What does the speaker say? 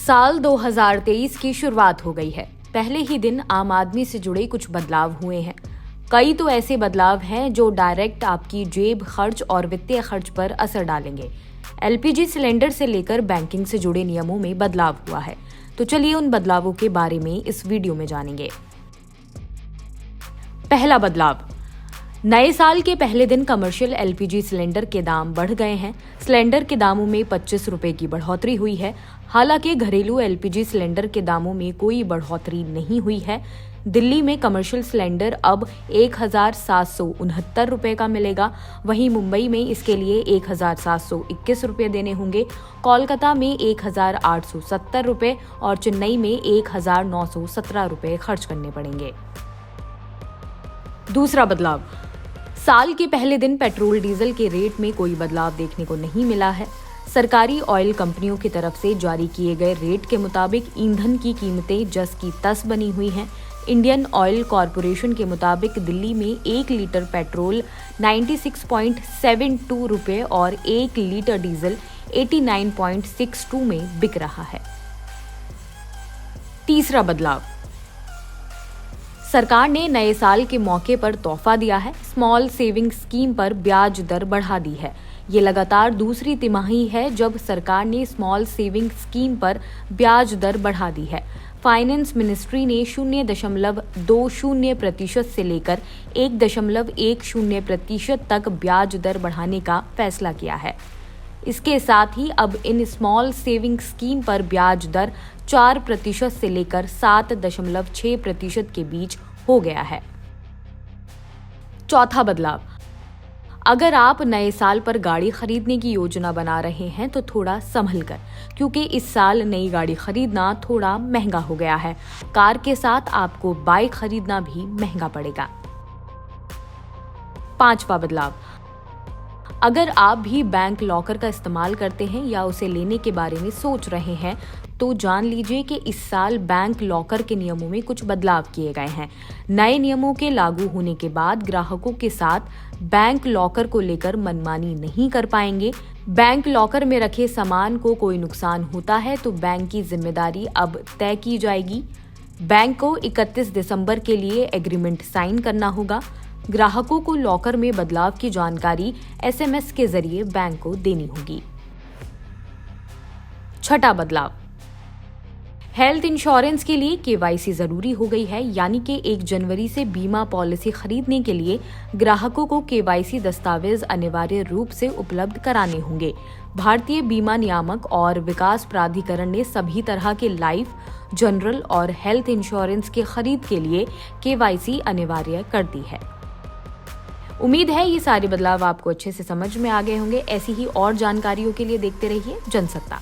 साल 2023 की शुरुआत हो गई है। पहले ही दिन आम आदमी से जुड़े कुछ बदलाव हुए हैं। कई तो ऐसे बदलाव हैं जो डायरेक्ट आपकी जेब खर्च और वित्तीय खर्च पर असर डालेंगे। एलपीजी सिलेंडर से लेकर बैंकिंग से जुड़े नियमों में बदलाव हुआ है। तो चलिए उन बदलावों के बारे में इस वीडियो में जानेंगे। पहला बदलाव, नए साल के पहले दिन कमर्शियल एलपीजी सिलेंडर के दाम बढ़ गए हैं। सिलेंडर के दामों में 25 रुपए की बढ़ोतरी हुई है। हालांकि घरेलू एलपीजी सिलेंडर के दामों में कोई बढ़ोतरी नहीं हुई है। दिल्ली में कमर्शियल सिलेंडर अब 1,769 रुपए का मिलेगा। वहीं मुंबई में इसके लिए 1,721 रुपए देने होंगे। कोलकाता में 1,870 रुपए और चेन्नई में 1,917 रुपए खर्च करने पड़ेंगे। दूसरा बदलाव, साल के पहले दिन पेट्रोल डीजल के रेट में कोई बदलाव देखने को नहीं मिला है। सरकारी ऑयल कंपनियों की तरफ से जारी किए गए रेट के मुताबिक ईंधन की कीमतें जस की तस बनी हुई हैं। इंडियन ऑयल कॉरपोरेशन के मुताबिक दिल्ली में 1 लीटर पेट्रोल 96.72 रुपए और 1 लीटर डीजल 89.62 में बिक रहा है। तीसरा बदलाव, सरकार ने नए साल के मौके पर तोहफा दिया है। स्मॉल सेविंग स्कीम पर ब्याज दर बढ़ा दी है। ये लगातार दूसरी तिमाही है जब सरकार ने स्मॉल सेविंग स्कीम पर ब्याज दर बढ़ा दी है। फाइनेंस मिनिस्ट्री ने 0.20% से लेकर 1.10% तक ब्याज दर बढ़ाने का फैसला किया है। इसके साथ ही अब इन स्मॉल सेविंग स्कीम पर ब्याज दर 4% से लेकर 7.6% के बीच हो गया है। चौथा बदलाव, अगर आप नए साल पर गाड़ी खरीदने की योजना बना रहे हैं तो थोड़ा संभल कर, क्योंकि इस साल नई गाड़ी खरीदना थोड़ा महंगा हो गया है। कार के साथ आपको बाइक खरीदना भी महंगा पड़ेगा। पांचवा बदलाव, अगर आप भी बैंक लॉकर का इस्तेमाल करते हैं या उसे लेने के बारे में सोच रहे हैं तो जान लीजिए कि इस साल बैंक लॉकर के नियमों में कुछ बदलाव किए गए हैं। नए नियमों के लागू होने के बाद ग्राहकों के साथ बैंक लॉकर को लेकर मनमानी नहीं कर पाएंगे। बैंक लॉकर में रखे सामान को कोई नुकसान होता है तो बैंक की जिम्मेदारी अब तय की जाएगी। बैंक को 31 दिसंबर के लिए एग्रीमेंट साइन करना होगा। ग्राहकों को लॉकर में बदलाव की जानकारी एसएमएस के जरिए बैंक को देनी होगी। छठा बदलाव, हेल्थ इंश्योरेंस के लिए केवाईसी जरूरी हो गई है, यानी कि 1 जनवरी से बीमा पॉलिसी खरीदने के लिए ग्राहकों को केवाईसी दस्तावेज अनिवार्य रूप से उपलब्ध कराने होंगे। भारतीय बीमा नियामक और विकास प्राधिकरण ने सभी तरह के लाइफ, जनरल और हेल्थ इंश्योरेंस के खरीद के लिए केवाईसी अनिवार्य कर दी है। उम्मीद है ये सारे बदलाव आपको अच्छे से समझ में आ गए होंगे। ऐसी ही और जानकारियों के लिए देखते रहिए जनसत्ता।